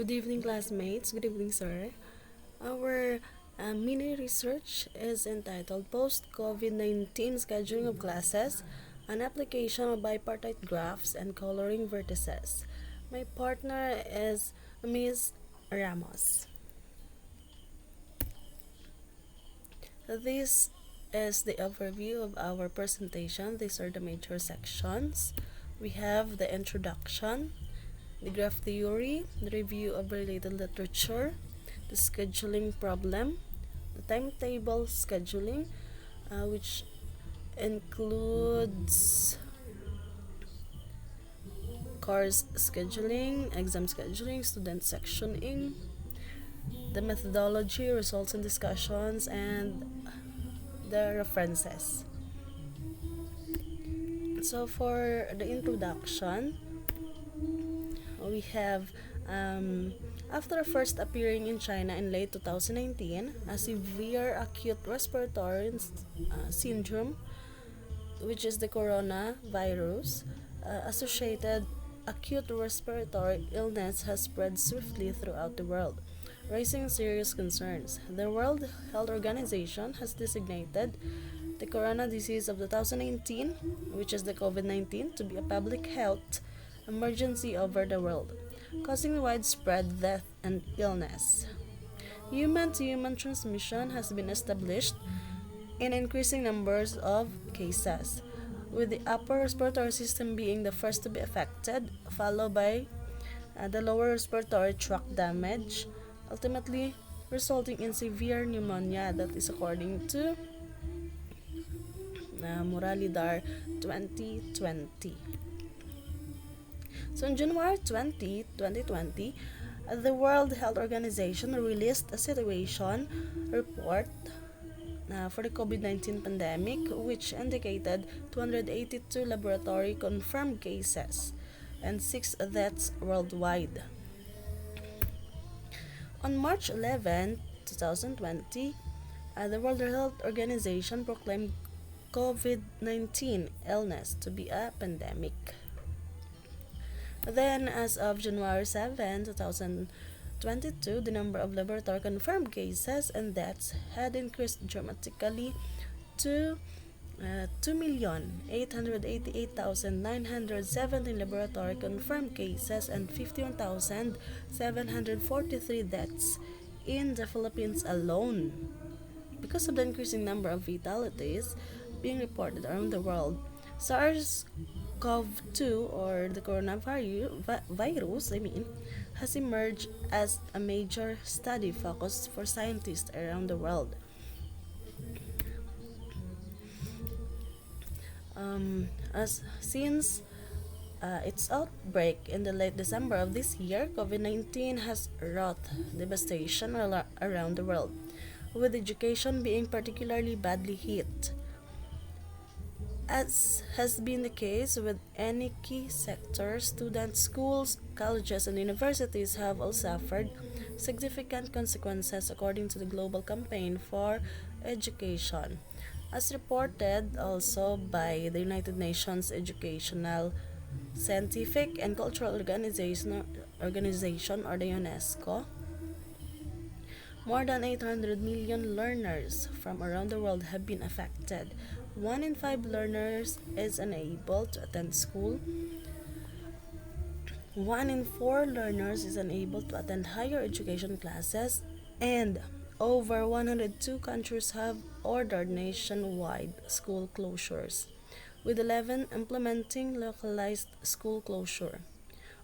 Good evening, classmates. Good evening, sir. Our mini research is entitled Post-COVID-19 Scheduling of Classes, an application of bipartite graphs and coloring vertices. My partner is Ms. Ramos. This is the overview of our presentation. These are the major sections. We have the introduction, the graph theory, the review of related literature, the scheduling problem, the timetable scheduling, which includes course scheduling, exam scheduling, student sectioning, the methodology, results and discussions, and the references. So for the introduction, we have after first appearing in China in late 2019, a severe acute respiratory syndrome, which is the coronavirus associated acute respiratory illness, has spread swiftly throughout the world, raising serious concerns. The World Health Organization has designated the corona disease of 2019, which is the COVID-19, to be a public health emergency over the world, causing widespread death and illness. Human-to-human transmission has been established in increasing numbers of cases, with the upper respiratory system being the first to be affected, followed by the lower respiratory tract damage, ultimately resulting in severe pneumonia. That is according to Moralidar 2020. So on January 2020, the World Health Organization released a situation report for the COVID-19 pandemic, which indicated 282 laboratory confirmed cases and 6 deaths worldwide. On March 11, 2020, the World Health Organization proclaimed COVID-19 illness to be a pandemic. Then, as of January 7, 2022, the number of laboratory confirmed cases and deaths had increased dramatically to 2,888,917 laboratory confirmed cases and 51,743 deaths in the Philippines alone. Because of the increasing number of fatalities being reported around the world, SARS-CoV-2, or the coronavirus, has emerged as a major study focus for scientists around the world. Since its outbreak in the late December of this year, COVID-19 has wrought devastation around the world, with education being particularly badly hit. As has been the case with any key sector, students, schools, colleges, and universities have all suffered significant consequences according to the Global Campaign for Education, as reported also by the United Nations Educational, Scientific, and Cultural Organization, or the UNESCO. More than 800 million learners from around the world have been affected. 1 in 5 learners is unable to attend school. 1 in 4 learners is unable to attend higher education classes, and over 102 countries have ordered nationwide school closures, with 11 implementing localized school closure.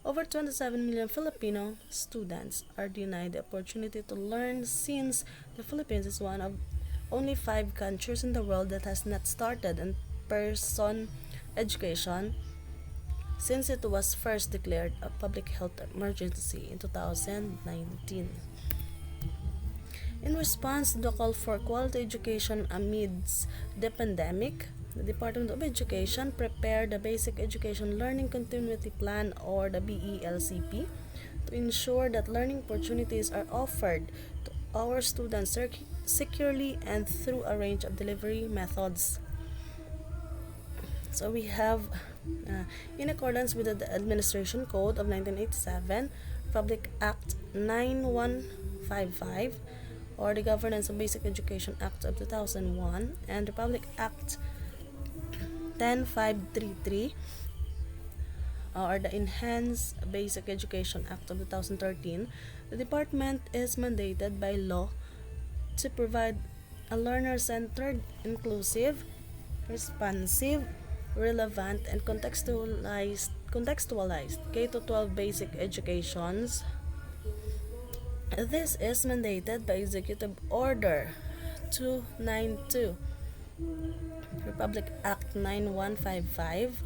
Over 27 million Filipino students are denied the opportunity to learn, since the Philippines is one of only 5 countries in the world that has not started in-person education since it was first declared a public health emergency in 2019. In response to the call for quality education amidst the pandemic, the Department of Education prepared the Basic Education Learning Continuity Plan, or the BELCP, to ensure that learning opportunities are offered to our students securely and through a range of delivery methods. So we have, in accordance with the Administration Code of 1987, Republic Act 9155, or the Governance of Basic Education Act of 2001, and Republic Act 10533, or the Enhanced Basic Education Act of 2013, the department is mandated by law to provide a learner-centered, inclusive, responsive, relevant, and contextualized K-12 basic educations. This is mandated by Executive Order 292, Republic Act 9155.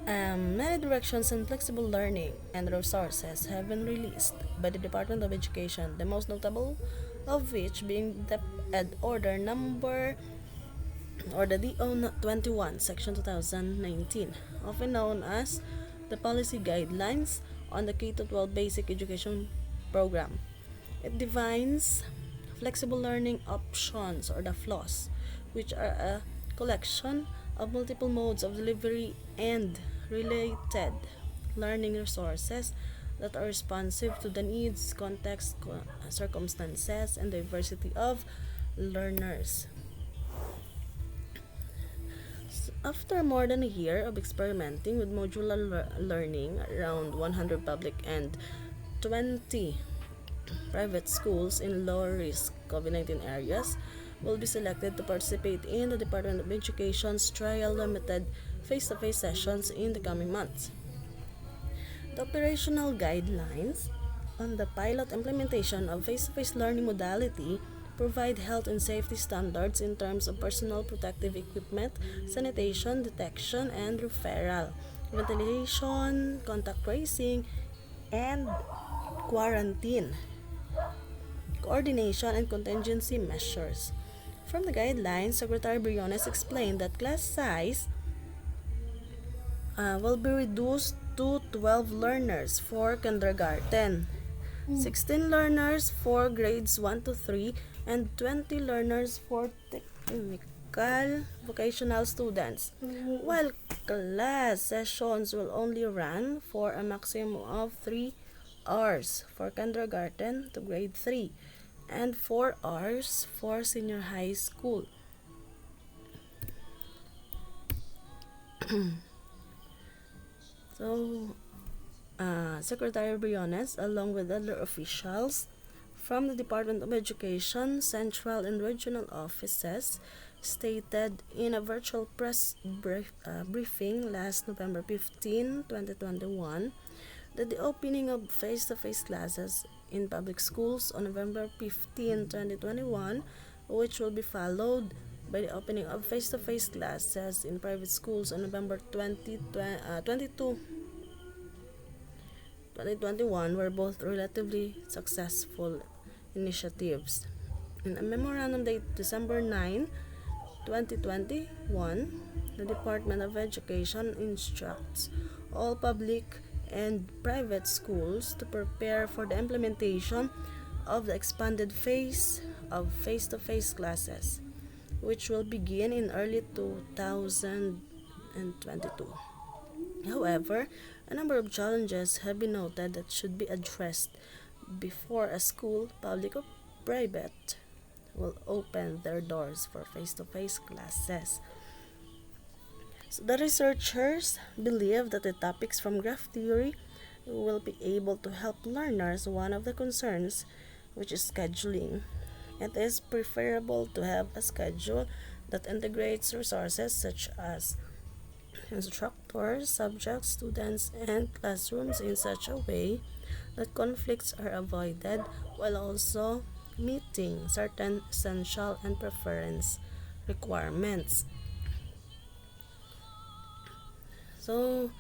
Many directions on flexible learning and resources have been released by the Department of Education, the most notable of which being the Ed Order Number or the DO 21, Section 2019, often known as the Policy Guidelines on the K-12 Basic Education Program. It defines flexible learning options, or the FLOS, which are a collection of multiple modes of delivery and related learning resources that are responsive to the needs, context, circumstances, and diversity of learners. After more than a year of experimenting with modular learning, around 100 public and 20 private schools in low-risk COVID-19 areas will be selected to participate in the Department of Education's trial limited face-to-face sessions in the coming months. The operational guidelines on the pilot implementation of face-to-face learning modality provide health and safety standards in terms of personal protective equipment, sanitation, detection and referral, ventilation, contact tracing, and quarantine, coordination, and contingency measures. From the guidelines, Secretary Briones explained that class size will be reduced to 12 learners for kindergarten, 16 learners for grades 1 to 3, and 20 learners for technical vocational students, while class sessions will only run for a maximum of 3 hours for kindergarten to grade 3 and 4 hours for senior high school. So, Secretary Briones, along with other officials from the Department of Education, central and regional offices, stated in a virtual press briefing last November 15, 2021, that the opening of face-to-face classes in public schools on November 15, 2021, which will be followed by the opening of face-to-face classes in private schools on November 22, 2021, were both relatively successful initiatives. In a memorandum dated December 9, 2021, the Department of Education instructs all public and private schools to prepare for the implementation of the expanded phase of face-to-face classes, which will begin in early 2022. However, a number of challenges have been noted that should be addressed before a school, public or private, will open their doors for face-to-face classes. So the researchers believe that the topics from graph theory will be able to help learners. One of the concerns, which is scheduling. It is preferable to have a schedule that integrates resources such as instructors, subjects, students, and classrooms in such a way that conflicts are avoided while also meeting certain essential and preference requirements. So,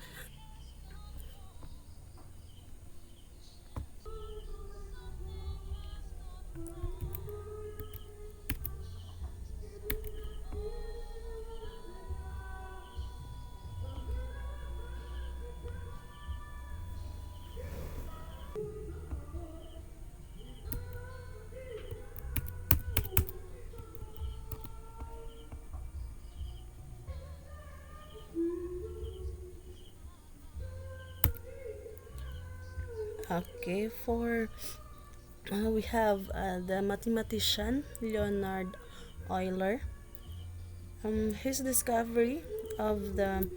Okay, for we have the mathematician Leonard Euler. His discovery of the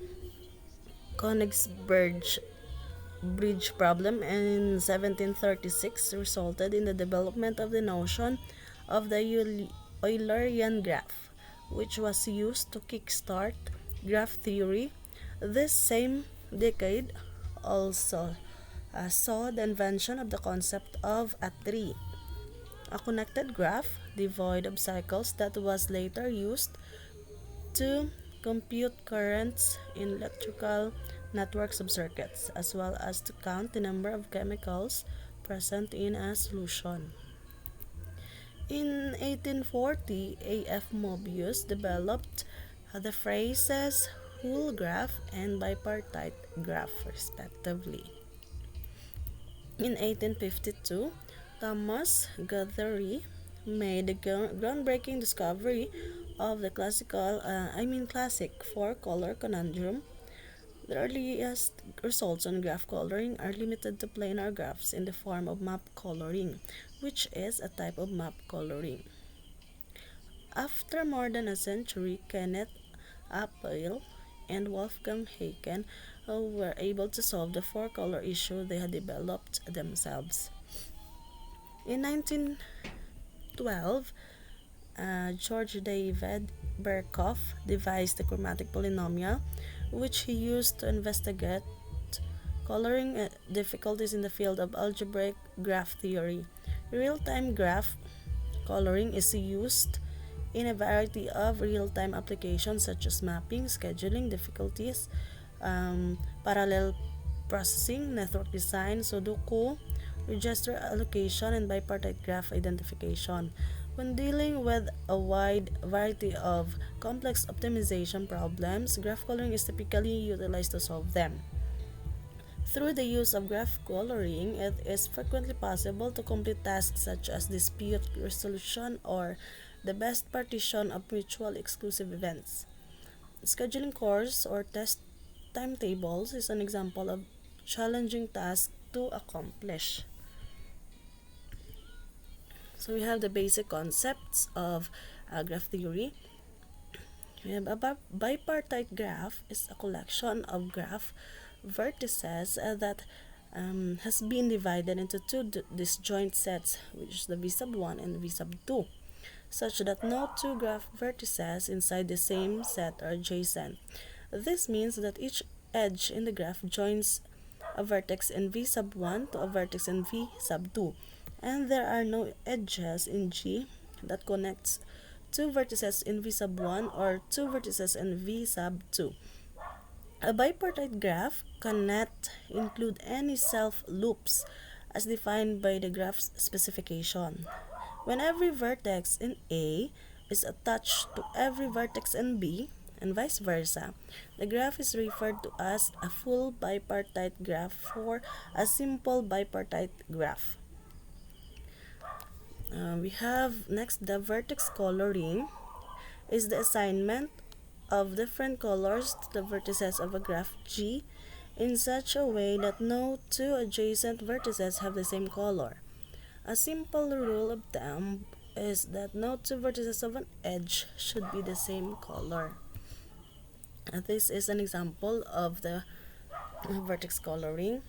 Königsberg bridge problem in 1736 resulted in the development of the notion of the Eulerian graph, which was used to kickstart graph theory. This same decade also saw the invention of the concept of a tree, a connected graph devoid of cycles that was later used to compute currents in electrical networks of circuits, as well as to count the number of chemicals present in a solution. In 1840, A.F. Mobius developed the phrases whole graph and bipartite graph, respectively. In 1852, Thomas Guthrie made the groundbreaking discovery of the classic four-color conundrum. The earliest results on graph coloring are limited to planar graphs in the form of map coloring, which is a type of map coloring. After more than a century, Kenneth Apple and Wolfgang Haken were able to solve the four-color issue they had developed themselves. In 1912, George David Birkhoff devised the chromatic polynomial, which he used to investigate coloring difficulties in the field of algebraic graph theory. Real-time graph coloring is used in a variety of real-time applications such as mapping, scheduling difficulties, parallel processing, network design, Sudoku, register allocation, and bipartite graph identification. When dealing with a wide variety of complex optimization problems, graph coloring is typically utilized to solve them. Through the use of graph coloring, it is frequently possible to complete tasks such as dispute resolution or the best partition of mutually exclusive events. Scheduling course or test timetables is an example of challenging task to accomplish. So we have the basic concepts of graph theory. We have a bipartite graph is a collection of graph vertices that has been divided into two disjoint sets, which is the v sub 1 and v sub 2, such that no two graph vertices inside the same set are adjacent. This means that each edge in the graph joins a vertex in v sub 1 to a vertex in v sub 2, and there are no edges in G that connects two vertices in v sub 1 or two vertices in v sub 2. A bipartite graph cannot include any self-loops as defined by the graph's specification. When every vertex in A is attached to every vertex in B, and vice versa, the graph is referred to as a full bipartite graph or a simple bipartite graph. We have next the vertex coloring is the assignment of different colors to the vertices of a graph G in such a way that no two adjacent vertices have the same color. A simple rule of thumb is that no two vertices of an edge should be the same color. This is an example of the vertex coloring.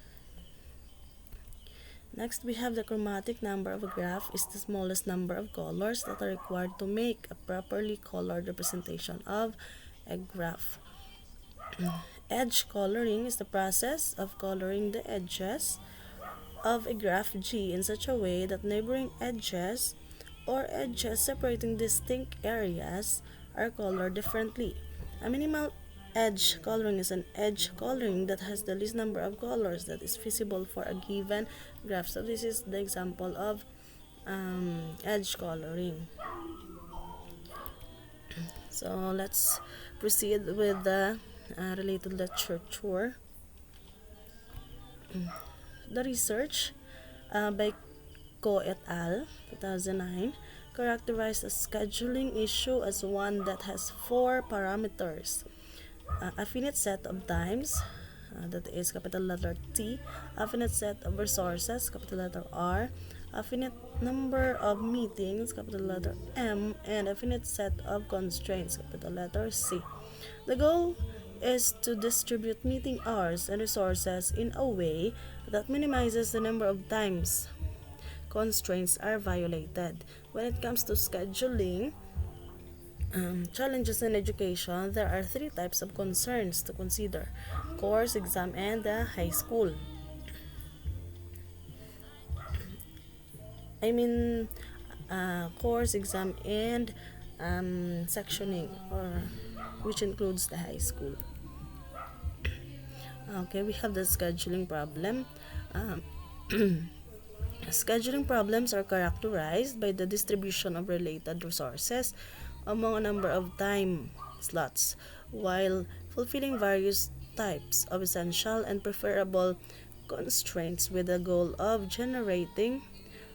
Next, we have the chromatic number of a graph is the smallest number of colors that are required to make a properly colored representation of a graph. Edge coloring is the process of coloring the edges of a graph G in such a way that neighboring edges or edges separating distinct areas are colored differently. A minimal edge coloring is an edge coloring that has the least number of colors that is visible for a given graph. So this is the example of edge coloring. So let's proceed with the related literature. The research by Ko et al. 2009 characterized a scheduling issue as one that has four parameters: a finite set of times, that is capital letter T, a finite set of resources, capital letter R, a finite number of meetings, capital letter M, and a finite set of constraints, capital letter C. The goal is to distribute meeting hours and resources in a way that minimizes the number of times constraints are violated. When it comes to scheduling, challenges in education, there are three types of concerns to consider: course, exam, and high school. Course, exam, and sectioning, or which includes the high school. Okay, we have the scheduling problem. Scheduling problems are characterized by the distribution of related resources among a number of time slots, while fulfilling various types of essential and preferable constraints with the goal of generating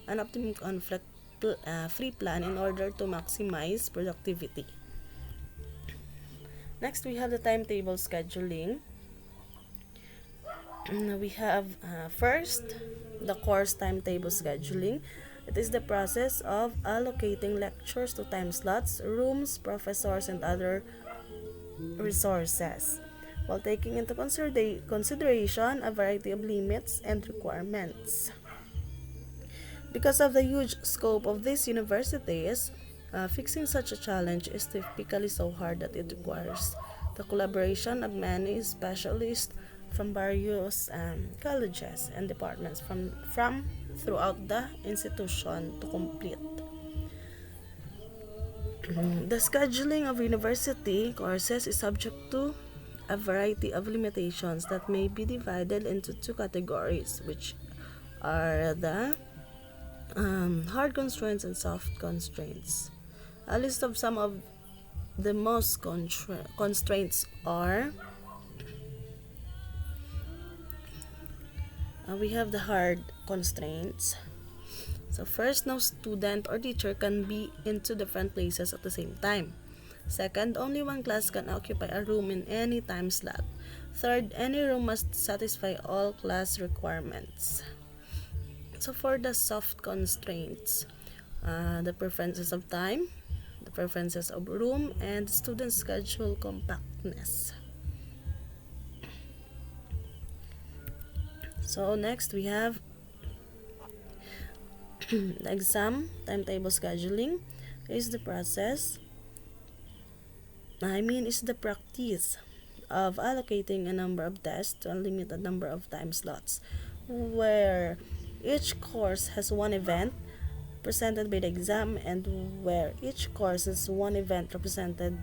an optimum conflict-free plan in order to maximize productivity. Next, we have the timetable scheduling. We have first, the course timetable scheduling. It is the process of allocating lectures to time slots, rooms, professors, and other resources, while taking into consideration a variety of limits and requirements. Because of the huge scope of these universities, fixing such a challenge is typically so hard that it requires the collaboration of many specialists from various colleges and departments from throughout the institution to complete. The scheduling of university courses is subject to a variety of limitations that may be divided into two categories, which are the hard constraints and soft constraints. A list of some of the most constraints are: we have the hard constraints. So first, no student or teacher can be in two different places at the same time. Second, only one class can occupy a room in any time slot. Third, any room must satisfy all class requirements. So for the soft constraints, the preferences of time, the preferences of room, and student schedule compactness. So next, we have the exam timetable scheduling. Is the practice of allocating a number of tests to a limited number of time slots, where each course has one event presented by the exam, and where each course has one event represented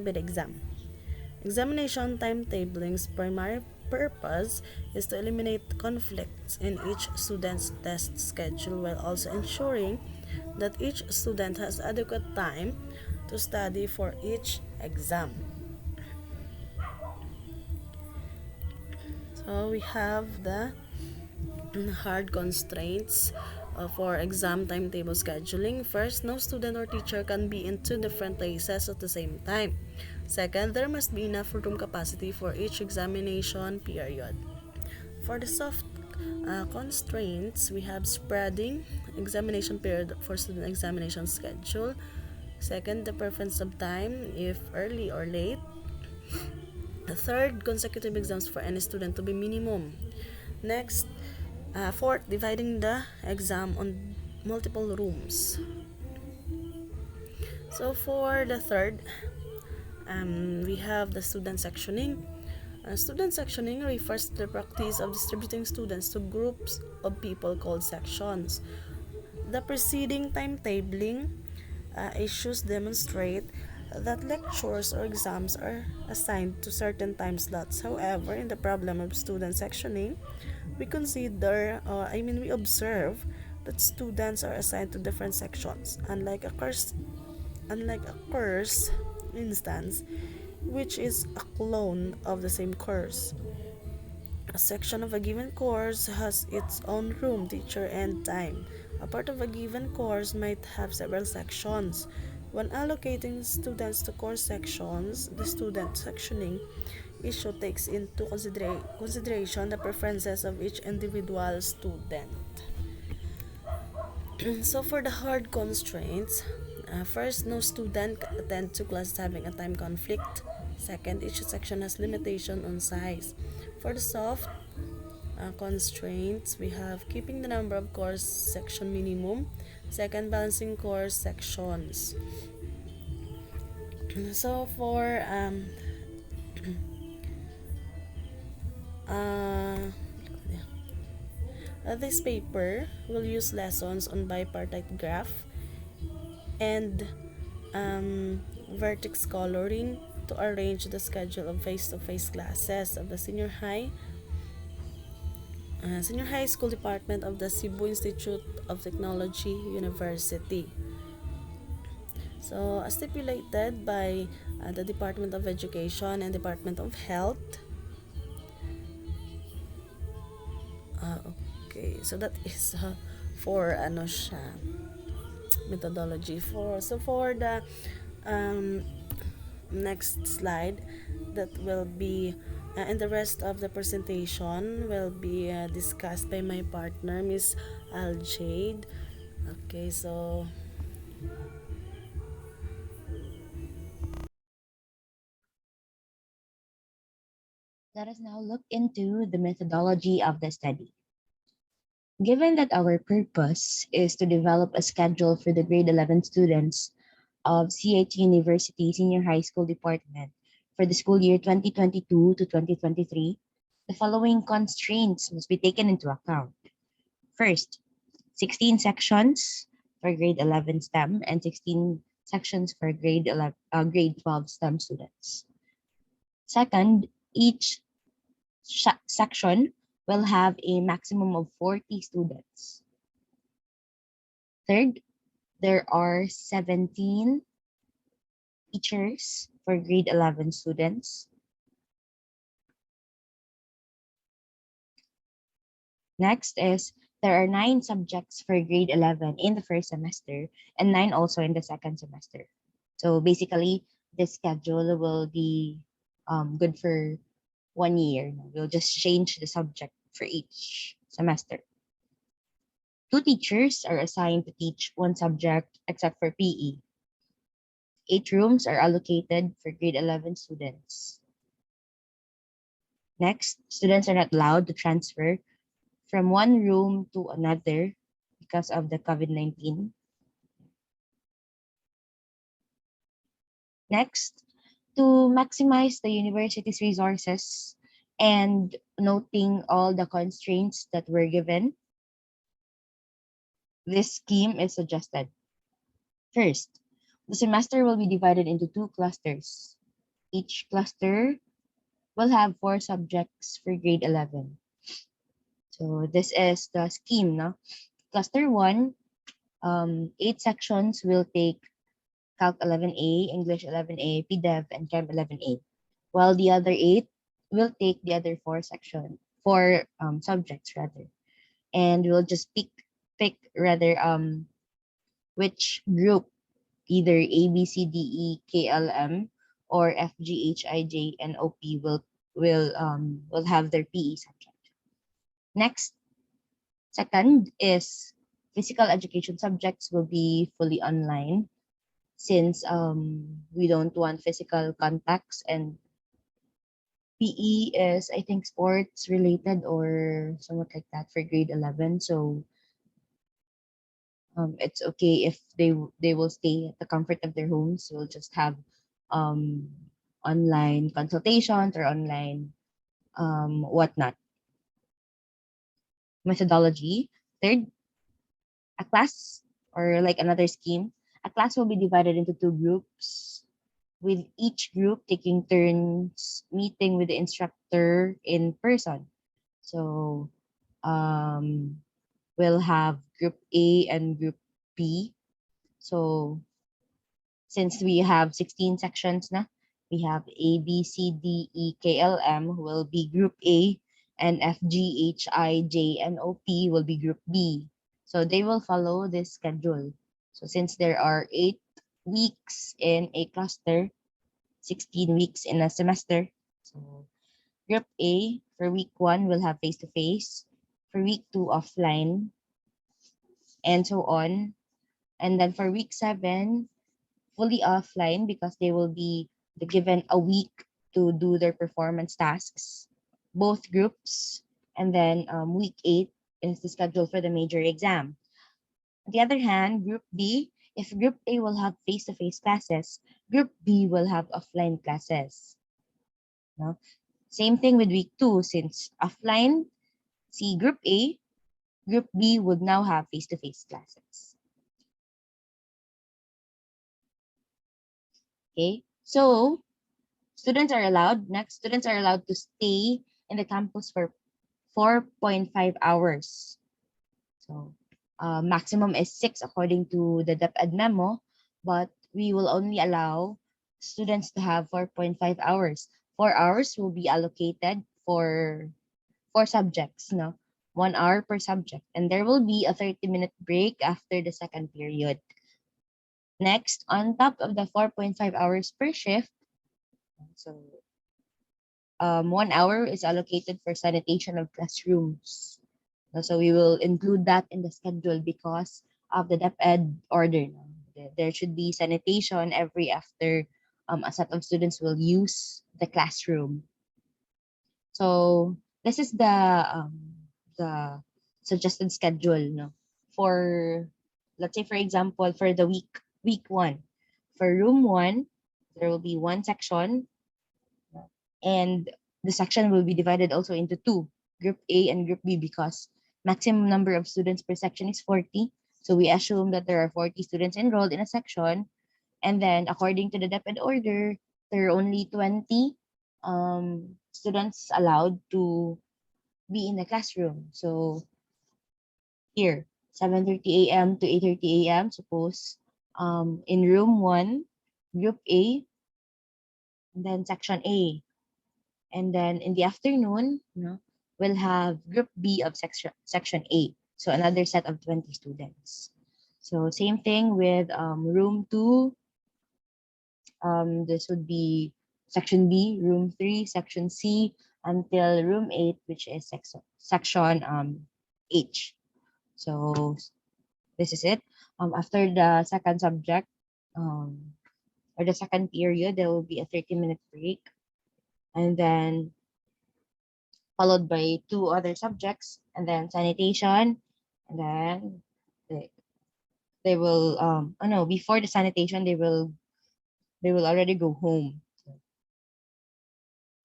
by the exam. Examination timetabling's primary purpose is to eliminate conflicts in each student's test schedule, while also ensuring that each student has adequate time to study for each exam. So we have the hard constraints for exam timetable scheduling. First, no student or teacher can be in two different places at the same time. Second, there must be enough room capacity for each examination period. For the soft constraints, we have spreading examination period for student examination schedule. Second, the preference of time, if early or late. The third, consecutive exams for any student to be minimum. Next, fourth, dividing the exam on multiple rooms. So for the third, we have the student sectioning. Student sectioning refers to the practice of distributing students to groups of people called sections. The preceding timetabling issues demonstrate that lectures or exams are assigned to certain time slots. However, in the problem of student sectioning, we observe that students are assigned to different sections, unlike a course instance, which is a clone of the same course. A section of a given course has its own room, teacher, and time. A part of a given course might have several sections, When allocating students to course sections, the student sectioning issue takes into consideration the preferences of each individual student. So for the hard constraints, first, no student can attend two classes having a time conflict. Second, each section has limitation on size. For the soft constraints, we have keeping the number of course section minimum. Second, balancing course sections. So for uh, this paper will use lessons on bipartite graph and Vertex Coloring to arrange the schedule of face-to-face classes of the senior high school department of the Cebu Institute of Technology University. So, as stipulated by the Department of Education and Department of Health. Okay, so that is for methodology. For the um, next slide, that will be and the rest of the presentation will be discussed by my partner, Miss Aljade. Okay, so let us now look into the methodology of the study. Given that our purpose is to develop a schedule for the grade 11 students of CIT University Senior High School Department for the school year 2022 to 2023, the following constraints must be taken into account. First, 16 sections for grade 11 STEM and 16 sections for grade 12 STEM students. Second, each section will have a maximum of 40 students. Third, there are 17 teachers for grade 11 students. Next is there are 9 subjects for grade 11 in the first semester and 9 also in the second semester. So basically, this schedule will be good for 1 year. We'll just change the subject for each semester. 2 teachers are assigned to teach 1 subject except for PE. 8 rooms are allocated for grade 11 students. Next, students are not allowed to transfer from one room to another because of the COVID-19. Next, to maximize the university's resources and noting all the constraints that were given, this scheme is suggested. First, the semester will be divided into 2 clusters. Each cluster will have 4 subjects for grade 11. So this is the scheme, no? Cluster 1, 8 sections will take Calc 11A, English 11A, PDEV, and Chem 11A, while the other 8 will take the other 4 subjects rather, and we'll just pick rather which group, either A, B, C, D, E, K, L, M, or F, G, H, I, J, and O, P will have their PE subject. Next, second is physical education subjects will be fully online since we don't want physical contacts, and PE is, I think, sports related or somewhat like that for grade 11. So it's okay if they will stay at the comfort of their homes. We'll just have um, online consultations or online whatnot. Methodology. Third, a class or like another scheme, a class will be divided into 2 groups, with each group taking turns meeting with the instructor in person. So we'll have group A and group B. So since we have 16 sections na, we have A, B, C, D, E, K, L, M will be group A, and F, G, H, I, J, and O, P will be group B. So they will follow this schedule. So since there are 8 weeks in a cluster, 16 weeks in a semester. So Group A for week 1 will have face-to-face, for week 2 offline, and so on. And then for week 7, fully offline because they will be given a week to do their performance tasks, both groups. And then week 8 is the schedule for the major exam. On the other hand, Group B, if Group A will have face-to-face classes, Group B will have offline classes. No? Same thing with week 2, since offline, see Group A, Group B would now have face-to-face classes. Okay, so students are allowed to stay in the campus for 4.5 hours. So maximum is 6 according to the DepEd memo, but we will only allow students to have 4.5 hours. 4 hours will be allocated for 4 subjects, no? 1 hour per subject. And there will be a 30-minute break after the second period. Next, on top of the 4.5 hours per shift, so 1 hour is allocated for sanitation of classrooms. So we will include that in the schedule because of the DepEd order. There should be sanitation every after a set of students will use the classroom. So this is the suggested schedule, no, for, let's say for example, for the week 1, for room 1 there will be 1 section, and the section will be divided also into 2, group A and group B, because maximum number of students per section is 40. So we assume that there are 40 students enrolled in a section, and then according to the DepEd order, there are only 20 students allowed to be in the classroom. So here, 7:30 a.m. to 8:30 a.m. Suppose in room 1, group A, and then section A. And then in the afternoon, we'll have group B of section A. So another set of 20 students. So same thing with room 2. This would be section B, room 3, section C, until room 8, which is section H. So this is it. After the second subject, or the second period, there will be a 30-minute break, and then followed by 2 other subjects, and then sanitation, and then they will oh no, before the sanitation they will already go home.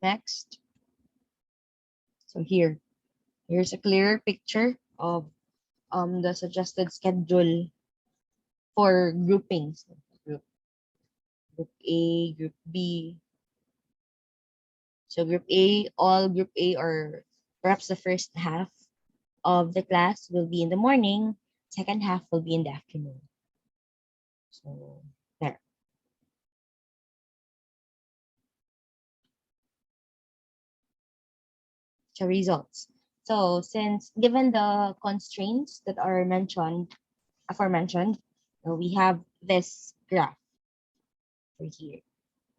Next. So here's a clearer picture of the suggested schedule for groupings. Group A, group B. So all group A, or perhaps the first half of the class will be in the morning, second half will be in the afternoon. So there. So results. So since given the constraints that are aforementioned, we have this graph for here.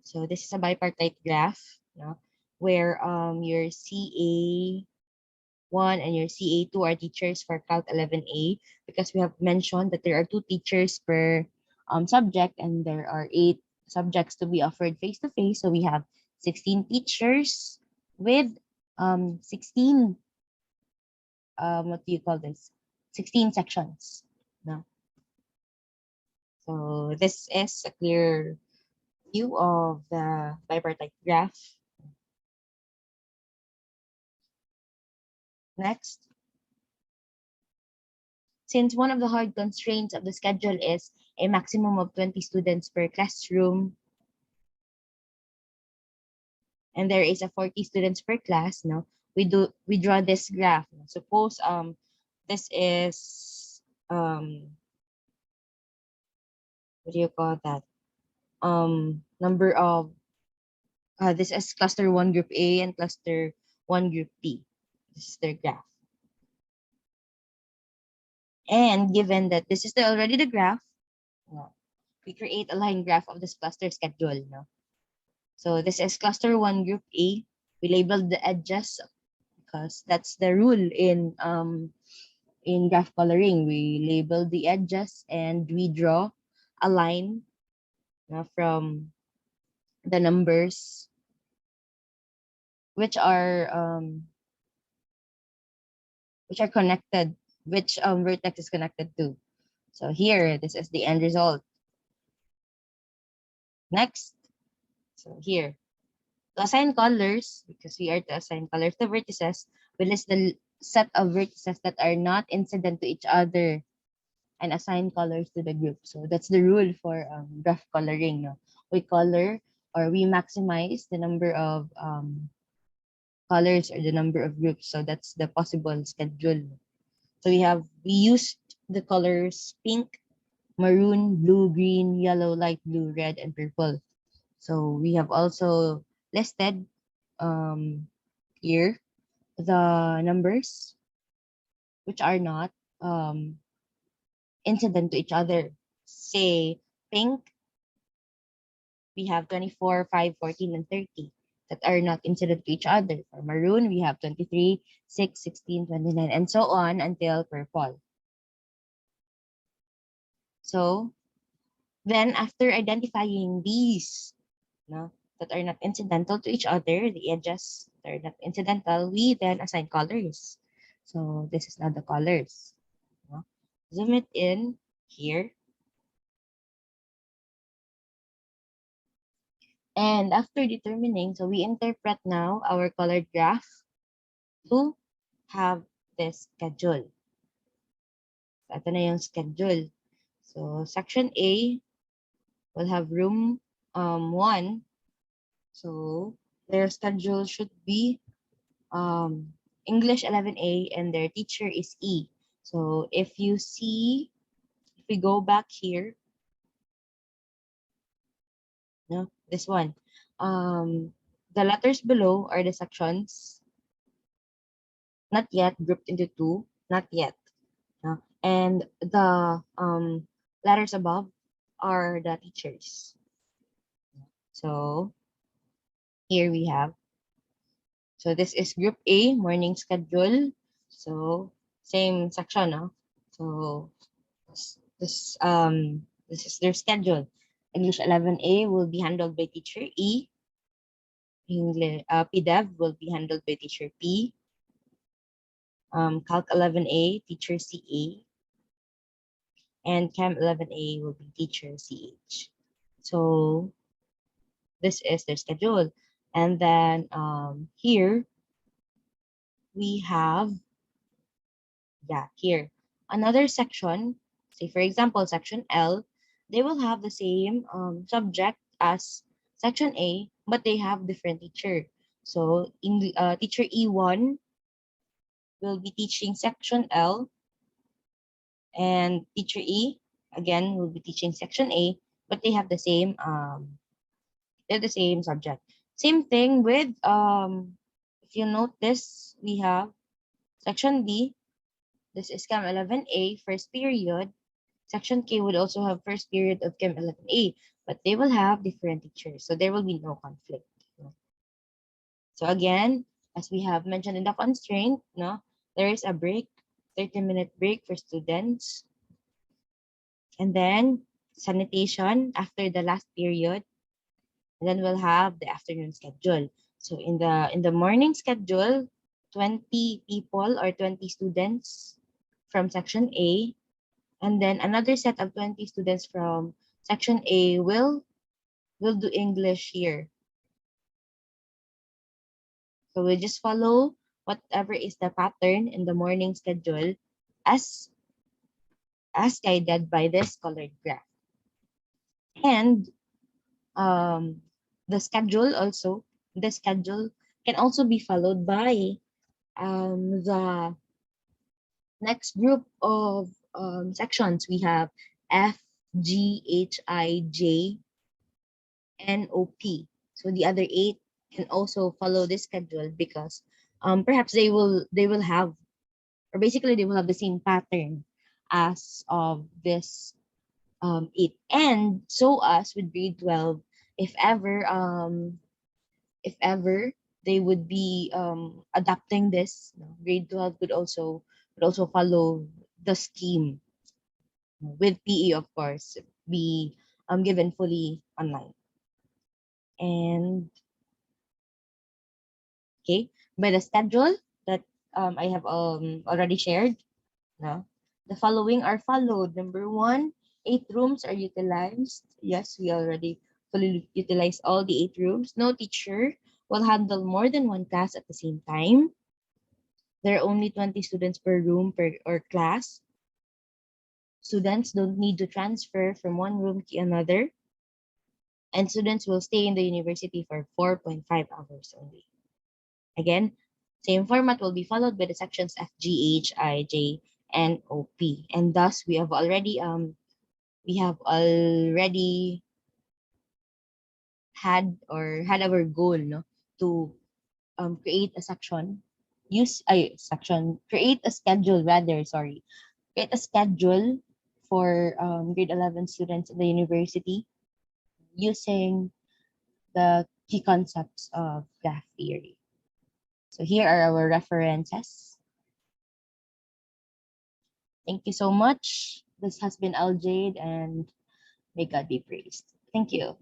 So this is a bipartite graph, where your CA1 and your CA2 are teachers for Calc 11A, because we have mentioned that there are 2 teachers per subject, and there are 8 subjects to be offered face-to-face. So we have 16 teachers with 16 what do you call this? 16 sections. No. So this is a clear view of the bipartite graph. Next. Since one of the hard constraints of the schedule is a maximum of 20 students per classroom, and there is a 40 students per class, we draw this graph. Suppose this is what do you call that? Number of this is cluster 1 group A and cluster 1 group B. This is their graph. And given that this is already the graph, we create a line graph of this cluster schedule. No? So this is cluster 1, group A. We labeled the edges because that's the rule in graph coloring. We label the edges and we draw a line from the numbers which are connected, which vertex is connected to. So here, this is the end result. Next, so here, to assign colors, because we are to assign colors to vertices, we list the set of vertices that are not incident to each other and assign colors to the group. So that's the rule for graph coloring. No? We color or we maximize the number of colors or the number of groups. So that's the possible schedule. So we used the colors pink, maroon, blue, green, yellow, light blue, red, and purple. So we have also listed here the numbers which are not um, incident to each other. Say pink, we have 24, 5, 14, and 30 that are not incident to each other. For maroon, we have 23, 6, 16, 29, and so on until purple. So then after identifying these that are not incidental to each other, the edges that are not incidental, we then assign colors. So this is now the colors. No? Zoom it in here. And after determining, so we interpret now our colored graph to have this schedule. So ito na yung schedule. So section A will have room 1. So their schedule should be English 11A and their teacher is E. So if you see, if we go back here, no, this one, the letters below are the sections, not yet grouped into 2, not yet. No? And the letters above are the teachers. So here we have. So this is group A, morning schedule. So same section, no? So this is their schedule. English 11A will be handled by teacher E. English PDEV will be handled by teacher P. Calc 11A, teacher CA. And Chem 11A will be teacher CH. So this is their schedule. And then here we have, here, another section, say for example, section L, they will have the same subject as section A, but they have different teacher. So in the teacher E1 will be teaching section L, and teacher E again will be teaching section A, but they have the same they're the same subject. Same thing with if you notice, we have section B. This is Chem 11A, first period. Section K would also have first period of Chem 11A, but they will have different teachers, so there will be no conflict. So again, as we have mentioned in the constraint, there is a break, 30-minute break for students. And then sanitation after the last period. And then we'll have the afternoon schedule. So in the morning schedule, 20 people or 20 students from section A, and then another set of 20 students from section A will do English here. So we just follow whatever is the pattern in the morning schedule as guided by this colored graph. And the schedule can also be followed by the next group of sections. We have F, G, H, I, J, N, O, P. So the other 8 can also follow this schedule because perhaps they will have, or basically they will have the same pattern as of this 8. And so as with grade 12, if ever they would be adapting this, grade 12 would also follow the scheme with PE, of course, be given fully online. And okay, by the schedule that I have already shared, no, the following are followed. Number one, 8 rooms are utilized. Yes, we already fully utilized all the 8 rooms. No teacher will handle more than one class at the same time. There are only 20 students per room per or class. Students don't need to transfer from one room to another, and students will stay in the university for 4.5 hours only. Again, same format will be followed by the sections F, G, H, I, J, and O, P. And thus we have already had our goal, no, to create a section, create a schedule rather, sorry, create a schedule for grade 11 students in the university using the key concepts of graph theory. So here are our references. Thank you so much. This has been Aljade, and may God be praised. Thank you.